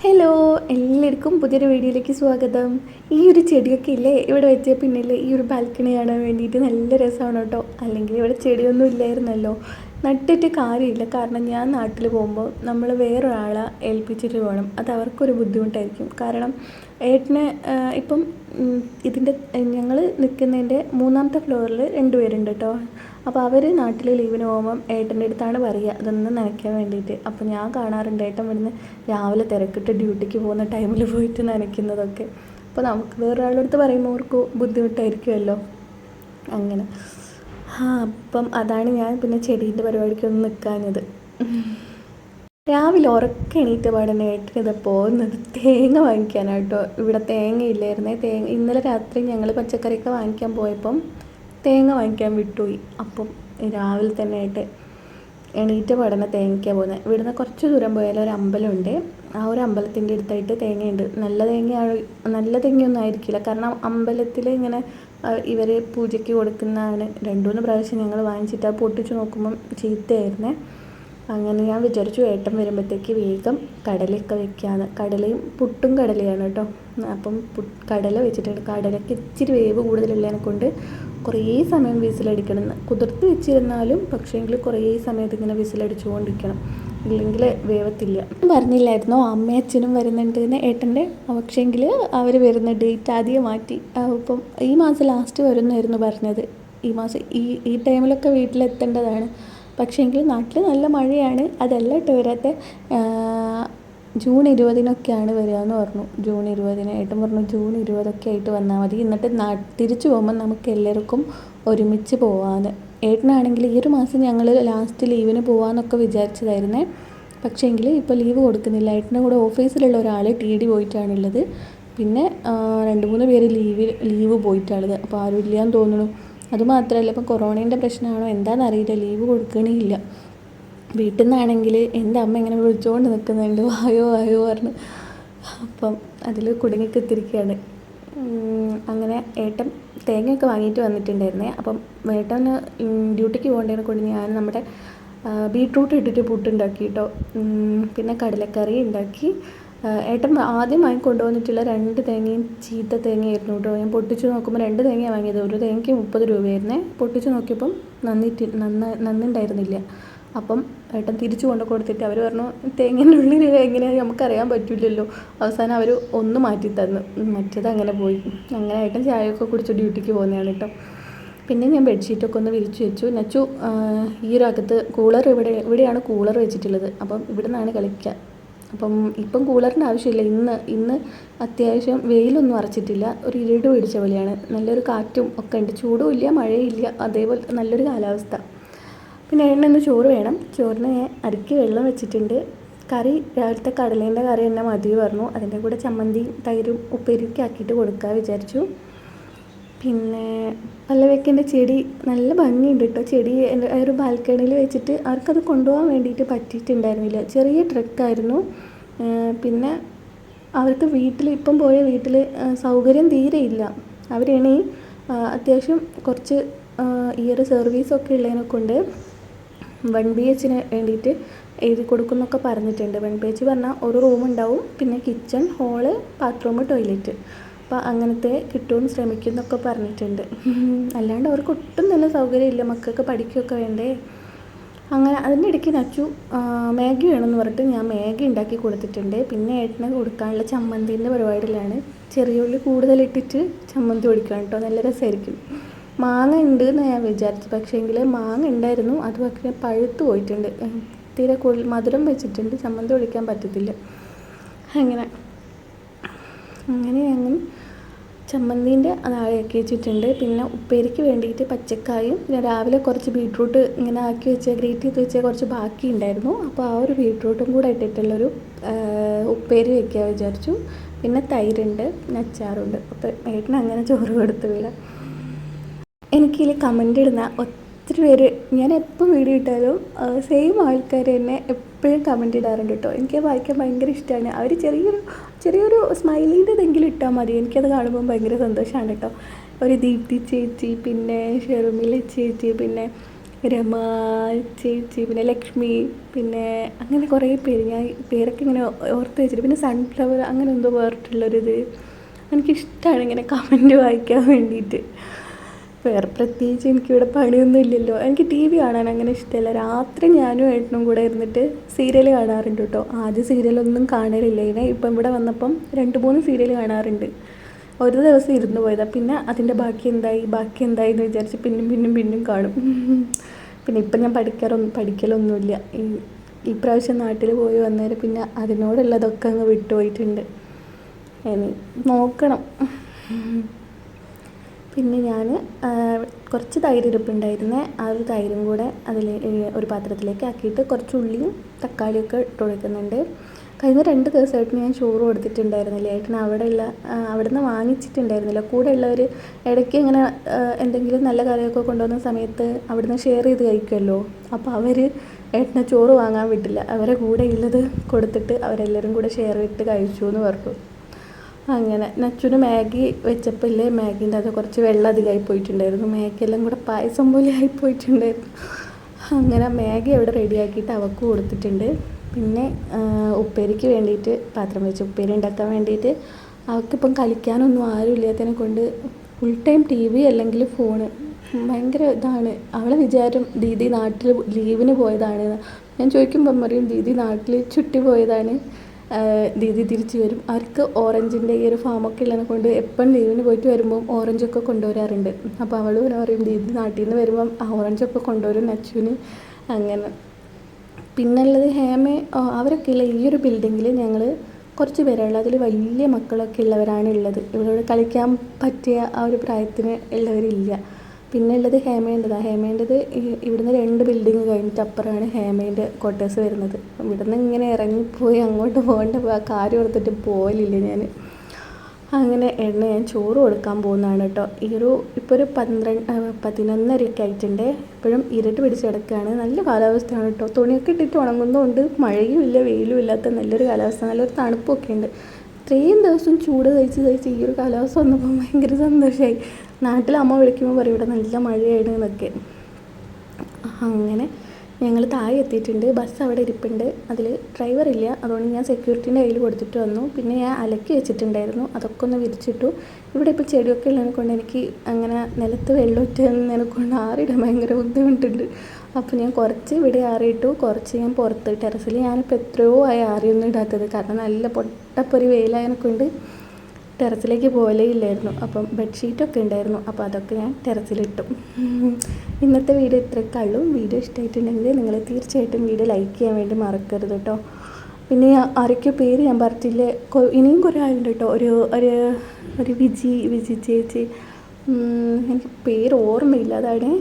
Hello, എല്ലാവർക്കും പുതിയൊരു വീഡിയോയിലേക്ക് സ്വാഗതം. ഈ ഒരു ചെടിയൊക്കെ ഇല്ലേ ഇവിടെ വെച്ച പിന്നില്ലേ ഈ ഒരു ബാൽക്കണി കാണാൻ വേണ്ടിയിട്ട് നല്ല രസമാണ് കേട്ടോ. അല്ലെങ്കിൽ ഇവിടെ ചെടിയൊന്നും ഇല്ലായിരുന്നല്ലോ. നട്ടിട്ട് കാര്യമില്ല, കാരണം ഞാൻ നാട്ടിൽ പോകുമ്പോൾ നമ്മൾ വേറൊരാളെ ഏൽപ്പിച്ചിട്ട് വേണം. അത് അവർക്കൊരു ബുദ്ധിമുട്ടായിരിക്കും. കാരണം ഏട്ടന് ഇപ്പം ഇതിൻ്റെ ഞങ്ങൾ നിൽക്കുന്നതിൻ്റെ മൂന്നാമത്തെ ഫ്ലോറിൽ 2 പേരുണ്ട് കേട്ടോ. അപ്പോൾ അവർ നാട്ടിൽ ലീവിന് പോകുമ്പം ഏട്ടൻ്റെ അടുത്താണ് പറയുക അതൊന്ന് നനയ്ക്കാൻ വേണ്ടിയിട്ട്. അപ്പോൾ ഞാൻ കാണാറുണ്ട് ഏട്ടൻ ഇവിടുന്ന് രാവിലെ തിരക്കിട്ട് ഡ്യൂട്ടിക്ക് പോകുന്ന ടൈമിൽ പോയിട്ട് നനയ്ക്കുന്നതൊക്കെ. അപ്പോൾ നമുക്ക് വേറൊരാളുടെ അടുത്ത് പറയുമ്പോൾ അവർക്ക് ബുദ്ധിമുട്ടായിരിക്കുമല്ലോ. അങ്ങനെ അപ്പം അതാണ് ഞാൻ പിന്നെ ചെടീൻ്റെ പരിപാടിക്കൊന്നും നിൽക്കാഞ്ഞത്. രാവിലെ ഉറക്കം എണീറ്റ പാടന്നെ ഏട്ടനിത് പോകുന്നത് തേങ്ങ വാങ്ങിക്കാനായിട്ടോ. ഇവിടെ തേങ്ങയില്ലായിരുന്നേ. ഇന്നലെ രാത്രി ഞങ്ങൾ പച്ചക്കറിയൊക്കെ വാങ്ങിക്കാൻ പോയപ്പം തേങ്ങ വാങ്ങിക്കാൻ വിട്ടുപോയി. അപ്പം രാവിലെ തന്നെ ആയിട്ട് എണീറ്റ പാടന്നെ തേങ്ങയ്ക്കാണ് പോകുന്നത്. ഇവിടുന്ന് കുറച്ച് ദൂരം പോയാലും ഒരു അമ്പലമുണ്ട്. ആ ഒരു അമ്പലത്തിൻ്റെ അടുത്തായിട്ട് തേങ്ങയുണ്ട്. നല്ല തേങ്ങയൊന്നും ആയിരിക്കില്ല, കാരണം അമ്പലത്തിൽ ഇങ്ങനെ ഇവർ പൂജയ്ക്ക് കൊടുക്കുന്നതാണ്. 2-3 പ്രാവശ്യം ഞങ്ങൾ വാങ്ങിച്ചിട്ട് ആ പൊട്ടിച്ച് നോക്കുമ്പം ചീത്തയായിരുന്നേ. അങ്ങനെ ഞാൻ വിചാരിച്ചു ഏട്ടൻ വരുമ്പോഴത്തേക്ക് വേഗം കടലയൊക്കെ വെക്കാമെന്ന്. കടലയും പുട്ടും കടലയാണ് കേട്ടോ. അപ്പം കടല വെച്ചിട്ടുണ്ട്. കടലയ്ക്ക് ഇച്ചിരി വേവ് കൂടുതലുള്ളതിനെ കൊണ്ട് കുറേ സമയം വിസിലടിക്കണം. കുതിർത്ത് വെച്ചിരുന്നാലും പക്ഷേങ്കിൽ കുറേ സമയത്ത് ഇങ്ങനെ വിസിലടിച്ചുകൊണ്ടിരിക്കണം, ഇല്ലെങ്കിൽ വേവത്തില്ല. പറഞ്ഞില്ലായിരുന്നോ അമ്മയും അച്ഛനും വരുന്നുണ്ടെന്ന് ഏട്ടൻ്റെ. പക്ഷേങ്കിൽ അവർ വരുന്ന ഡേറ്റ് ആദ്യം മാറ്റി. ഇപ്പം ഈ മാസം ലാസ്റ്റ് വരുന്നായിരുന്നു പറഞ്ഞത്. ഈ മാസം ഈ ടൈമിലൊക്കെ വീട്ടിലെത്തേണ്ടതാണ്. പക്ഷേങ്കിൽ നാട്ടിൽ നല്ല മഴയാണ്. അതല്ല കേട്ടോ വരാത്ത ജൂൺ 20-നൊക്കെയാണ് വരിക എന്ന് പറഞ്ഞു. ജൂൺ 20-ന് ഏട്ടൻ പറഞ്ഞു ജൂൺ 20 ആയിട്ട് വന്നാൽ മതി, എന്നിട്ട് തിരിച്ചു പോകുമ്പോൾ നമുക്ക് എല്ലാവർക്കും ഒരുമിച്ച് പോകാമെന്ന്. ഏട്ടനാണെങ്കിൽ ഈ ഒരു മാസം ഞങ്ങൾ ലാസ്റ്റ് ലീവിന് പോകാമെന്നൊക്കെ വിചാരിച്ചതായിരുന്നേ. പക്ഷേങ്കിൽ ഇപ്പോൾ ലീവ് കൊടുക്കുന്നില്ല. ഏട്ടൻ്റെ കൂടെ ഓഫീസിലുള്ള ഒരാൾ TD പോയിട്ടാണുള്ളത്. പിന്നെ 2-3 പേര് ലീവ് പോയിട്ടാണുള്ളത്. അപ്പോൾ ആരും ഇല്ലയെന്ന് തോന്നുന്നു. അതുമാത്രമല്ല ഇപ്പം കൊറോണേൻ്റെ പ്രശ്നമാണോ എന്താണെന്നറിയില്ല, ലീവ് കൊടുക്കണില്ല. വീട്ടിൽ നിന്നാണെങ്കിൽ എൻ്റെ അമ്മ ഇങ്ങനെ വിളിച്ചുകൊണ്ട് നിൽക്കുന്നുണ്ട്, വായോ വായോ പറഞ്ഞ്. അപ്പം അതിൽ കുടുങ്ങിക്കെത്തിരിക്കുകയാണ്. അങ്ങനെ ഏട്ടൻ തേങ്ങയൊക്കെ വാങ്ങിയിട്ട് വന്നിട്ടുണ്ടായിരുന്നേ. അപ്പം ഏട്ടന് ഡ്യൂട്ടിക്ക് പോകേണ്ടതിനെ കൊണ്ട് ഞാൻ നമ്മുടെ ബീട്രൂട്ട് ഇട്ടിട്ട് പുട്ടുണ്ടാക്കി കേട്ടോ. പിന്നെ കടലക്കറി ഉണ്ടാക്കി. ഏട്ടൻ ആദ്യം വാങ്ങി കൊണ്ടുവന്നിട്ടുള്ള 2 തേങ്ങയും ചീത്ത തേങ്ങയായിരുന്നു കേട്ടോ. ഞാൻ പൊട്ടിച്ച് നോക്കുമ്പോൾ 2 തേങ്ങയാണ് വാങ്ങിയത്. ഒരു തേങ്ങയ്ക്ക് 30 രൂപയായിരുന്നേ. പൊട്ടിച്ച് നോക്കിയപ്പം നന്നുണ്ടായിരുന്നില്ല. അപ്പം ഏട്ടൻ തിരിച്ചു കൊണ്ട് കൊടുത്തിട്ട് അവർ പറഞ്ഞു തേങ്ങേൻ്റെ ഉള്ളിൽ എങ്ങനെയാണ് നമുക്കറിയാൻ പറ്റില്ലല്ലോ. അവസാനം അവർ ഒന്ന് മാറ്റി തന്നു, മറ്റത് അങ്ങനെ പോയി. അങ്ങനെ ഏട്ടൻ ചായയൊക്കെ കുടിച്ച് ഡ്യൂട്ടിക്ക് പോകുന്നതാണ് കേട്ടോ. പിന്നെ ഞാൻ ബെഡ്ഷീറ്റൊക്കെ ഒന്ന് വിരിച്ചു വെച്ചു. നച്ചു ഈ ഒരു അകത്ത് കൂളർ ഇവിടെയാണ് കൂളർ വെച്ചിട്ടുള്ളത്. അപ്പം ഇവിടെ നിന്നാണ് കളിക്കുക. അപ്പം ഇപ്പം കൂളറിൻ്റെ ആവശ്യമില്ല. ഇന്ന് അത്യാവശ്യം വെയിലൊന്നും അറച്ചിട്ടില്ല, ഒരു ഇരുട് പിടിച്ച പോലെയാണ്. നല്ലൊരു കാറ്റും ഒക്കെ ഉണ്ട്, ചൂടും ഇല്ല മഴയില്ല, അതേപോലെ നല്ലൊരു കാലാവസ്ഥ. പിന്നെ ഏട്ടന് ചോറ് വേണം. ചോറിന് ഞാൻ അരക്കി വെള്ളം വെച്ചിട്ടുണ്ട്. കറി രാവിലത്തെ കടലേൻ്റെ കറി തന്നെ മതി പറഞ്ഞു. അതിൻ്റെ കൂടെ ചമ്മന്തിയും തൈരും ഉപ്പേരിയൊക്കെ ആക്കിയിട്ട് കൊടുക്കാൻ വിചാരിച്ചു. പിന്നെ പല്ലവയ്ക്കേൻ്റെ ചെടി നല്ല ഭംഗിയുണ്ട് കേട്ടോ. ചെടി ഒരു ബാൽക്കണിയിൽ വെച്ചിട്ട് അവർക്കത് കൊണ്ടുപോകാൻ വേണ്ടിയിട്ട് പറ്റിയിട്ടുണ്ടായിരുന്നില്ല. ചെറിയ ട്രക്കായിരുന്നു. പിന്നെ അവർക്ക് ഇപ്പം പോയ വീട്ടിൽ സൗകര്യം തീരെയില്ല. അവരാണ് അത്യാവശ്യം കുറച്ച് ഈ ഒരു സർവീസൊക്കെ ഉള്ളതിനെ കൊണ്ട് 1 BHന് വേണ്ടിയിട്ട് എഴുതി കൊടുക്കുന്നൊക്കെ പറഞ്ഞിട്ടുണ്ട്. 1 BH പറഞ്ഞാൽ ഒരു റൂം ഉണ്ടാവും, പിന്നെ കിച്ചൺ, ഹോള്, ബാത്റൂം, ടോയ്ലറ്റ്. അപ്പോൾ അങ്ങനത്തെ കിട്ടുമെന്ന് ശ്രമിക്കുന്നൊക്കെ പറഞ്ഞിട്ടുണ്ട്. അല്ലാണ്ട് അവർക്ക് ഒട്ടും തന്നെ സൗകര്യമില്ല, മക്കൾക്ക് പഠിക്കുകയൊക്കെ വേണ്ടേ. അങ്ങനെ അതിൻ്റെ ഇടയ്ക്ക് നച്ചു മാഗി വേണമെന്ന് പറഞ്ഞിട്ട് ഞാൻ മാഗി ഉണ്ടാക്കി കൊടുത്തിട്ടുണ്ട്. പിന്നെ ഏട്ടന് കൊടുക്കാനുള്ള ചമ്മന്തിൻ്റെ പരിപാടിയിലാണ്. ചെറിയ ഉള്ളി കൂടുതലിട്ടിട്ട് ചമ്മന്തി പൊടിക്കണം കേട്ടോ, നല്ല രസമായിരിക്കും. മാങ്ങ ഉണ്ട് എന്ന് ഞാൻ വിചാരിച്ചു, പക്ഷേങ്കിൽ മാങ്ങ ഉണ്ടായിരുന്നു, അത് പക്ഷേ പഴുത്ത് പോയിട്ടുണ്ട്. തീരെ കൂടുതൽ മധുരം വെച്ചിട്ടുണ്ട്, ചമ്മന്തി പൊടിക്കാൻ പറ്റത്തില്ല. അങ്ങനെ ചമ്മന്തിൻ്റെ അതാക്കി വെച്ചിട്ടുണ്ട്. പിന്നെ ഉപ്പേരിക്ക് വേണ്ടിയിട്ട് പച്ചക്കായും പിന്നെ രാവിലെ കുറച്ച് ബീട്രൂട്ട് ഇങ്ങനെ ഗ്രേറ്റ് ചെയ്ത് വെച്ചാൽ കുറച്ച് ബാക്കി ഉണ്ടായിരുന്നു. അപ്പോൾ ആ ഒരു ബീട്രൂട്ടും കൂടെ ഇട്ടിട്ടുള്ളൊരു ഉപ്പേരി വയ്ക്കാൻ വിചാരിച്ചു. പിന്നെ തൈരുണ്ട്, പിന്നെ അച്ചാറുണ്ട്. അപ്പോൾ ഏട്ടന് അങ്ങനെ ചോറ് കൊടുത്തു വിടാം. എനിക്കിതിൽ കമൻ്റ് ഇടുന്ന ഒത്തിരി പേര്, ഞാൻ എപ്പോൾ വീഡിയോ ഇട്ടാലും സെയിം ആൾക്കാർ തന്നെ എപ്പോഴും കമൻ്റ് ഇടാറുണ്ട് കേട്ടോ. എനിക്ക് വായിക്കാൻ ഭയങ്കര ഇഷ്ടമാണ്. അവർ ചെറിയൊരു സ്മൈലിൻ്റെ ഇതെങ്കിലും ഇട്ടാൽ മതി, എനിക്കത് കാണുമ്പോൾ ഭയങ്കര സന്തോഷമാണ് കേട്ടോ. ഒരു ദീപ്തി ചേച്ചി, പിന്നെ ഷെർമില ചേച്ചി, പിന്നെ രമ ചേച്ചി, പിന്നെ ലക്ഷ്മി, പിന്നെ അങ്ങനെ കുറേ പേര്, ഞാൻ പേരൊക്കെ ഇങ്ങനെ ഓർത്ത് വെച്ചിട്ട്, പിന്നെ സൺഫ്ലവർ, അങ്ങനെ എന്തോ വേറിട്ടുള്ളൊരിത്. എനിക്കിഷ്ടമാണ് ഇങ്ങനെ കമൻറ്റ് വായിക്കാൻ വേണ്ടിയിട്ട്. വേറെ പ്രത്യേകിച്ച് എനിക്കിവിടെ പണിയൊന്നും ഇല്ലല്ലോ. എനിക്ക് ടി വി കാണാൻ അങ്ങനെ ഇഷ്ടമല്ല. രാത്രി ഞാനും ഏട്ടനും കൂടെ ഇരുന്നിട്ട് സീരിയൽ കാണാറുണ്ട് കേട്ടോ. ആദ്യം സീരിയലൊന്നും കാണലില്ല, ഇങ്ങനെ ഇപ്പം ഇവിടെ വന്നപ്പം 2-3 സീരിയൽ കാണാറുണ്ട്. ഒരു ദിവസം ഇരുന്ന് പോയതാണ്, പിന്നെ അതിൻ്റെ ബാക്കി എന്തായി എന്ന് വിചാരിച്ച് പിന്നും കാണും. പിന്നെ ഇപ്പം ഞാൻ പഠിക്കലൊന്നുമില്ല. ഈ പ്രാവശ്യം നാട്ടിൽ പോയി വന്നേരം പിന്നെ അതിനോടുള്ളതൊക്കെ അങ്ങ് വിട്ടുപോയിട്ടുണ്ട്. ഇനി നോക്കണം. പിന്നെ ഞാൻ കുറച്ച് തൈര് ഇരിപ്പുണ്ടായിരുന്നേ, ആ ഒരു തൈരും കൂടെ അതിൽ ഒരു പാത്രത്തിലേക്ക് ആക്കിയിട്ട് കുറച്ച് ഉള്ളിയും തക്കാളിയൊക്കെ ഇട്ട് കൊടുക്കുന്നുണ്ട്. കഴിഞ്ഞ 2 ദിവസമായിട്ട് ഞാൻ ചോറ് കൊടുത്തിട്ടുണ്ടായിരുന്നില്ല. ഏട്ടൻ അവിടെ നിന്ന് വാങ്ങിച്ചിട്ടുണ്ടായിരുന്നില്ല. കൂടെ ഉള്ളവർ ഇടയ്ക്ക് ഇങ്ങനെ എന്തെങ്കിലും നല്ല കറിയൊക്കെ കൊണ്ടുവന്ന സമയത്ത് അവിടുന്ന് ഷെയർ ചെയ്ത് കഴിക്കുമല്ലോ. അപ്പോൾ അവർ ഏട്ടനെ ചോറ് വാങ്ങാൻ വിട്ടില്ല. അവരെ കൂടെ ഉള്ളത് കൊടുത്തിട്ട് അവരെല്ലാവരും കൂടെ ഷെയർ ഇട്ട് കഴിച്ചു എന്ന് പറഞ്ഞു. അങ്ങനെ നച്ചുന് മാഗി വെച്ചപ്പോൾ ഇല്ലേ, മാഗീൻ്റെ അത് കുറച്ച് വെള്ളം അധികമായി പോയിട്ടുണ്ടായിരുന്നു. മാഗി എല്ലാം കൂടെ പായസം പോലെ ആയിപ്പോയിട്ടുണ്ടായിരുന്നു. അങ്ങനെ മാഗി അവിടെ റെഡിയാക്കിയിട്ട് അവൾക്ക് കൊടുത്തിട്ടുണ്ട്. പിന്നെ ഉപ്പേരിക്ക് വേണ്ടിയിട്ട് പാത്രം വെച്ച് ഉപ്പേരി ഉണ്ടാക്കാൻ വേണ്ടിയിട്ട് അവൾക്കിപ്പം കളിക്കാനൊന്നും ആരും ഇല്ലാത്തതിനെ കൊണ്ട് ഫുൾ ടൈം ടി വി അല്ലെങ്കിൽ ഫോണ്. ഭയങ്കര ഇതാണ്. അവളെ വിചാരം ദീദി നാട്ടിൽ ലീവിന് പോയതാണ്. ഞാൻ ചോദിക്കുമ്പം പറയും ദീദി നാട്ടിൽ ചുറ്റി പോയതാണ്, ദീദി തിരിച്ച് വരും. അവർക്ക് ഓറഞ്ചിൻ്റെ ഈ ഒരു ഫാമൊക്കെ ഉള്ളതിനെ കൊണ്ട് എപ്പം ലീവിന് പോയിട്ട് വരുമ്പം ഓറഞ്ചൊക്കെ കൊണ്ടുവരാറുണ്ട്. അപ്പോൾ അവൾ പറയും ദീദി നാട്ടിൽ നിന്ന് വരുമ്പം ആ ഓറഞ്ചൊക്കെ കൊണ്ടുവരും നച്ചുവിന്. അങ്ങനെ പിന്നെ ഉള്ളത് അവരൊക്കെ ഉള്ള ഈ ഒരു ബിൽഡിങ്ങിൽ ഞങ്ങൾ കുറച്ച് പേരുള്ള, അതിൽ വലിയ മക്കളൊക്കെ ഉള്ളവരാണ് ഉള്ളത്. ഇവരോട് കളിക്കാൻ പറ്റിയ ആ ഒരു പ്രായത്തിന് ഉള്ളവരില്ല. പിന്നെ ഉള്ളത് ഹേമേൻ്റെത് ഇവിടുന്ന് 2 ബിൽഡിങ് കഴിഞ്ഞിട്ട് അപ്പുറമാണ് ഹേമേൻ്റെ ക്വാർട്ടേഴ്സ് വരുന്നത്. ഇവിടുന്ന് ഇങ്ങനെ ഇറങ്ങിപ്പോയി അങ്ങോട്ട് പോകേണ്ട കാര്യം ഓർത്തിട്ട് പോകലില്ല ഞാൻ. അങ്ങനെ ഞാൻ ചോറ് കൊടുക്കാൻ പോകുന്നതാണ് കേട്ടോ. ഇപ്പോൾ ഒരു 11:30 ആയിട്ടുണ്ട്. ഇപ്പോഴും ഇരുട്ട് പിടിച്ച് കിടക്കുകയാണ്. നല്ല കാലാവസ്ഥയാണ് കേട്ടോ. തുണിയൊക്കെ ഇട്ടിട്ട് ഉണങ്ങുന്നതുകൊണ്ട് മഴയും ഇല്ല വെയിലും ഇല്ലാത്ത നല്ലൊരു കാലാവസ്ഥ, നല്ലൊരു തണുപ്പൊക്കെ ഉണ്ട്. ഇത്രയും ദിവസം ചൂട് കഴിച്ച് ഈ ഒരു കാലാവസ്ഥ വന്നപ്പോൾ ഭയങ്കര സന്തോഷമായി. നാട്ടിൽ അമ്മ വിളിക്കുമ്പോൾ പറയും ഇവിടെ നല്ല മഴയാണ് എന്നൊക്കെ. അങ്ങനെ ഞങ്ങൾ താഴെ എത്തിയിട്ടുണ്ട്. ബസ് അവിടെ ഇരിപ്പുണ്ട്. അതിൽ ഡ്രൈവറില്ല, അതുകൊണ്ട് ഞാൻ സെക്യൂരിറ്റീൻ്റെ കയ്യിൽ കൊടുത്തിട്ട് വന്നു. പിന്നെ ഞാൻ അലക്കി വെച്ചിട്ടുണ്ടായിരുന്നു, അതൊക്കെ ഒന്ന് വിരിച്ചിട്ടു. ഇവിടെ ഇപ്പോൾ ചെടിയൊക്കെ ഉള്ളതിനെ കൊണ്ട് എനിക്ക് അങ്ങനെ നിലത്ത് വെള്ളമൊറ്റതിനെ കൊണ്ട് ആറിയിടാൻ ഭയങ്കര ബുദ്ധിമുട്ടുണ്ട്. അപ്പോൾ ഞാൻ കുറച്ച് ഇവിടെ ആറിയിട്ടു, കുറച്ച് ഞാൻ പുറത്ത് ടെറസിൽ. ഞാനിപ്പോൾ എത്രയോ ആയി ആറിയൊന്നും ഇടാത്തത്, കാരണം നല്ല പൊട്ടപ്പൊരി വെയിലായതിനെ കൊണ്ട് ടെറസിലേക്ക് പോലേ ഇല്ലായിരുന്നു. അപ്പം ബെഡ്ഷീറ്റൊക്കെ ഉണ്ടായിരുന്നു, അപ്പോൾ അതൊക്കെ ഞാൻ ടെറസിലിട്ടു. ഇന്നത്തെ വീഡിയോ ഇത്രയൊക്കെ ഉള്ളൂ. വീഡിയോ ഇഷ്ടമായിട്ടുണ്ടെങ്കിൽ നിങ്ങൾ തീർച്ചയായിട്ടും വീഡിയോ ലൈക്ക് ചെയ്യാൻ വേണ്ടി മറക്കരുത് കേട്ടോ. പിന്നെ ആരൊക്കെ പേര് ഞാൻ പറഞ്ഞില്ലേ, ഇനിയും കുറേ ആളുണ്ട് കേട്ടോ. ഒരു വിജി ചേച്ചി, എനിക്ക് പേര് ഓർമ്മയില്ല, അതാണ്.